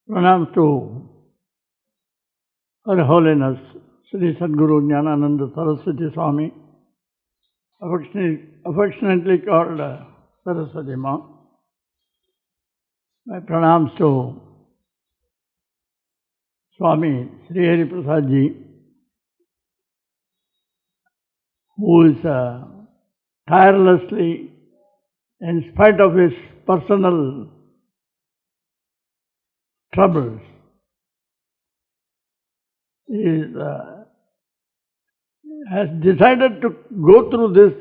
Pranam to Her Holiness Sri Sadguru Jnanananda Saraswati Swami, affectionately called Saraswati Ma. My pranams to Swami Srihariprasd ji, who is tirelessly, in spite of his personal troubles, has decided to go through this.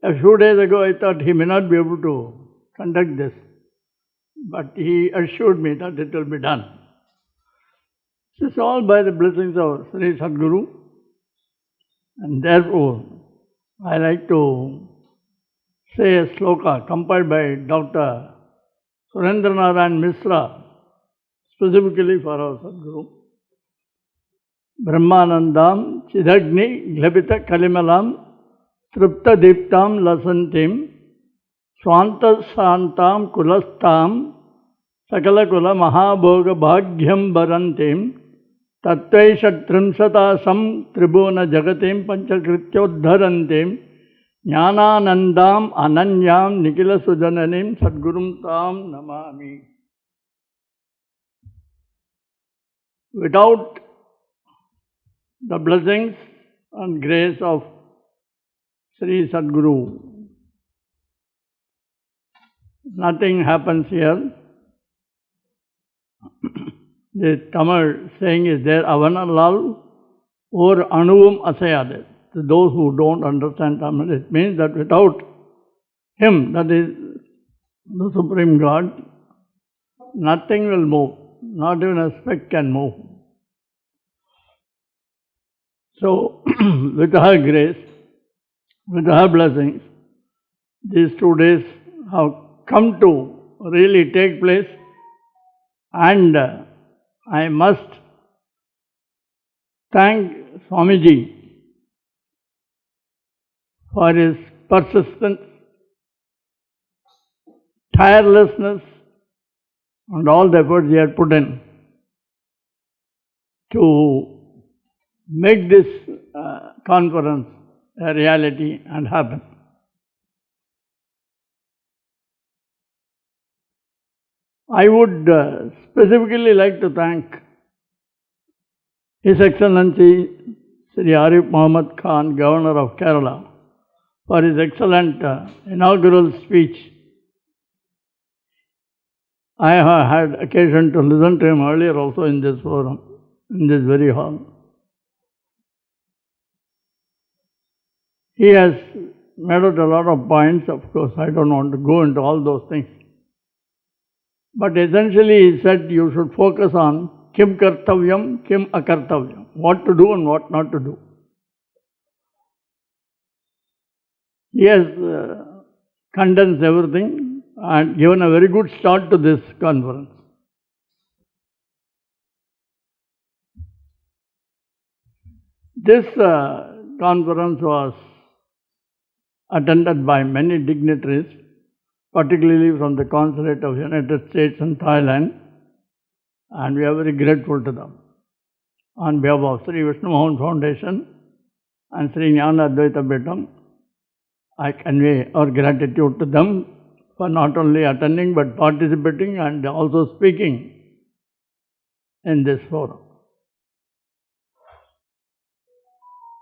A few days ago I thought he may not be able to conduct this, but he assured me that it will be done. This is all by the blessings of Sri Sadguru, and therefore I like to say a sloka compiled by Dr. Surendranaran Misra, specifically for our Sadguru. Brahmanandam Chidagni Glabita Kalimalam Tripta Diptam Lasantim Swanta Santam Kulastam Sakala Kula Mahabhoga Bhagyam Barantim Tattvaisha Trimsatasam Tribuna Jagatim Panchakrityodharantim Jnananandam Ananyam Nikila Sujananim Sadgurum Tam Namami. Without the blessings and grace of Sri Sadguru, nothing happens here. The Tamil saying is there, Avanalal or Anuvum Asayade. To those who don't understand Tamil, it means that without Him, that is the Supreme God, nothing will move, not even a speck can move. So, with her grace, with her blessings, these 2 days have come to really take place, and I must thank Swamiji for his persistence, tirelessness, and all the efforts he had put in to make this conference a reality and happen. I would specifically like to thank His Excellency Sri Arif Muhammad Khan, Governor of Kerala, for his excellent inaugural speech. I have had occasion to listen to him earlier also in this forum, in this very hall. He has made out a lot of points. Of course, I don't want to go into all those things. But essentially he said you should focus on kim kartavyam, kim akartavyam, what to do and what not to do. He has condensed everything and given a very good start to this conference. This conference was attended by many dignitaries, particularly from the Consulate of United States and Thailand, and we are very grateful to them. On behalf of Sri Vishnu Mohan Foundation and Sri Jnana Advaita Betam, I convey our gratitude to them for not only attending but participating and also speaking in this forum.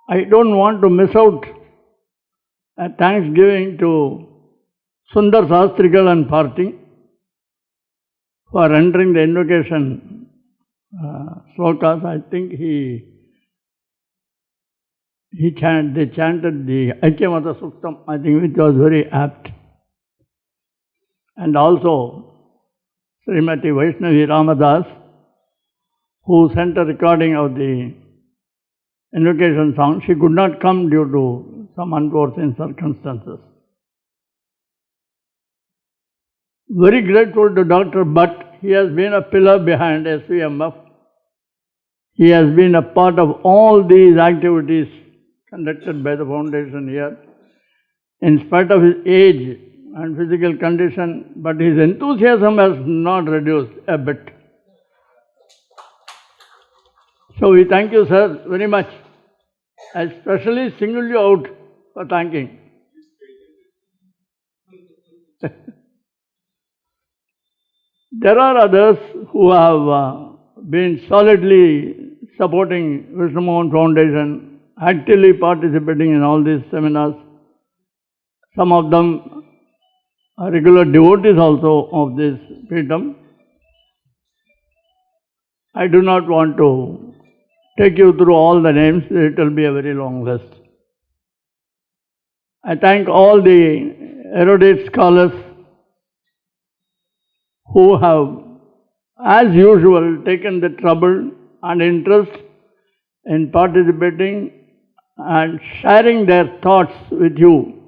I don't want to miss out a thanksgiving to Sundar Sastrikal and party for rendering the invocation slokas. I think they chanted the Aikyamata Suktam, I think, which was very apt. And also Srimati Vaishnavi Ramadas, who sent a recording of the invocation song. She could not come due to some unforeseen circumstances. Very grateful to Dr. Bhatt. He has been a pillar behind SVMF. He has been a part of all these activities conducted by the foundation here, in spite of his age and physical condition, but his enthusiasm has not reduced a bit. So we thank you, sir, very much. I especially single you out for thanking. There are others who have been solidly supporting Vishnu Mohan Foundation, actively participating in all these seminars. Some of them are regular devotees also of this freedom. I do not want to take you through all the names, it will be a very long list. I thank all the erudite scholars who have, as usual, taken the trouble and interest in participating and sharing their thoughts with you.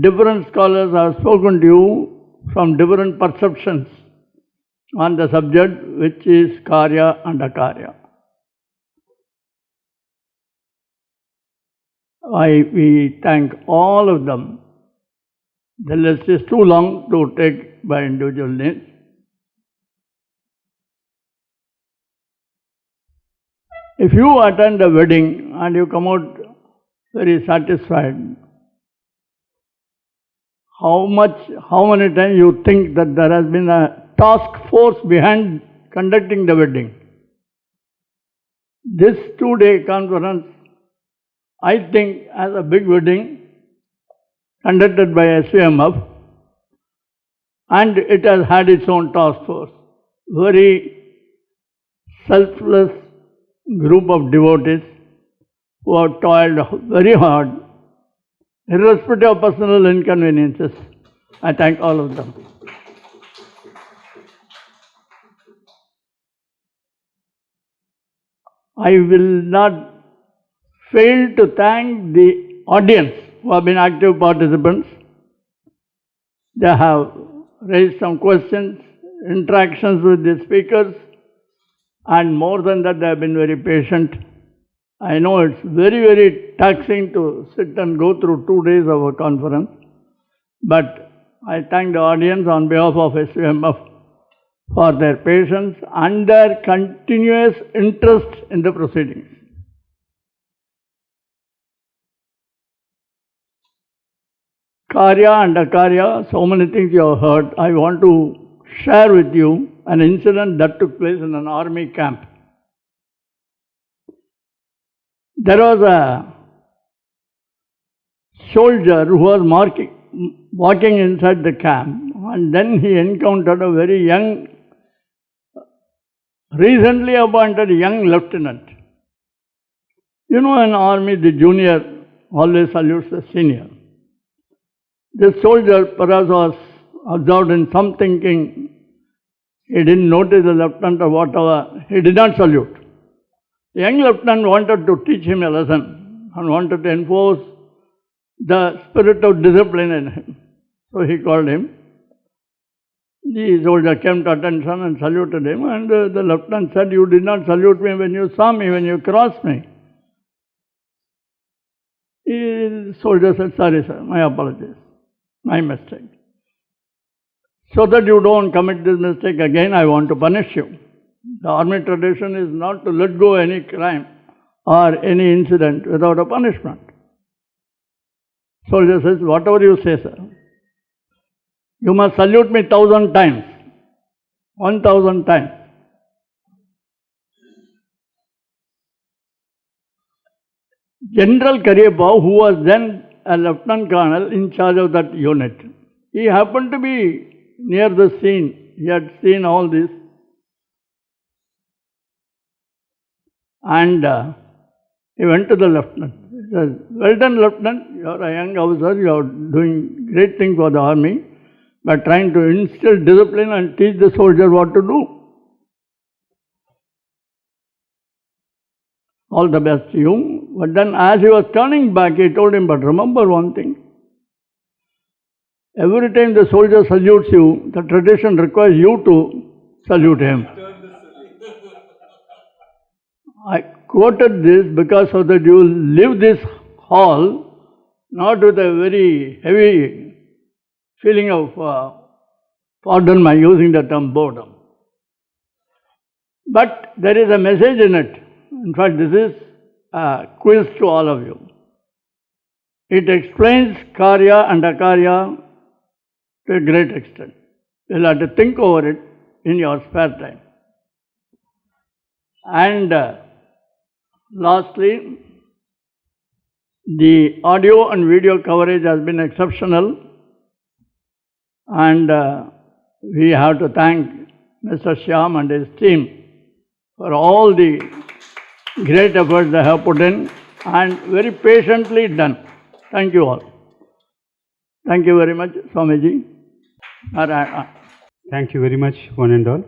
Different scholars have spoken to you from different perceptions on the subject, which is Karya and Akarya. We thank all of them. The list is too long to take by individual names. If you attend a wedding and you come out very satisfied, how many times you think that there has been a task force behind conducting the wedding? This 2-day conference, I think, as a big wedding conducted by SVMF, and it has had its own task force. Very selfless group of devotees who have toiled very hard, irrespective of personal inconveniences. I thank all of them. I will not fail to thank the audience who have been active participants. They have raised some questions, interactions with the speakers, and more than that, they have been very patient. I know it's very, very taxing to sit and go through 2 days of a conference, but I thank the audience on behalf of SVMF for their patience and their continuous interest in the proceedings. Karya and Akarya, so many things you have heard. I want to share with you an incident that took place in an army camp. There was a soldier who was walking inside the camp, and then he encountered a very young, recently appointed young lieutenant. You know, in army, the junior always salutes the senior. This soldier perhaps was absorbed in some thinking. He didn't notice the lieutenant or whatever. He did not salute. The young lieutenant wanted to teach him a lesson and wanted to enforce the spirit of discipline in him. So he called him. The soldier came to attention and saluted him, and the lieutenant said, "You did not salute me when you saw me, when you crossed me." The soldier said, "Sorry, sir, my apologies. My mistake. So that you don't commit this mistake again, I want to punish you." The army tradition is not to let go any crime or any incident without a punishment. Soldier says, "Whatever you say, sir, you must salute me 1,000 times, 1,000 times." General Karyappa, who was then a lieutenant colonel in charge of that unit, he happened to be near the scene. He had seen all this. And he went to the lieutenant. He said, "Well done, lieutenant. You are a young officer. You are doing great thing for the army by trying to instill discipline and teach the soldier what to do. All the best to you." But then as he was turning back, he told him, "But remember one thing. Every time the soldier salutes you, the tradition requires you to salute him." I quoted this because so that you will leave this hall not with a very heavy feeling of, pardon my using the term, boredom. But there is a message in it, In fact, this is a quiz to all of you. It explains Karya and Akarya to a great extent. You'll have to think over it in your spare time. And lastly, the audio and video coverage has been exceptional, and we have to thank Mr. Shyam and his team for all the great efforts they have put in and very patiently done. Thank you all. Thank you very much, Swamiji. Thank you very much, one and all.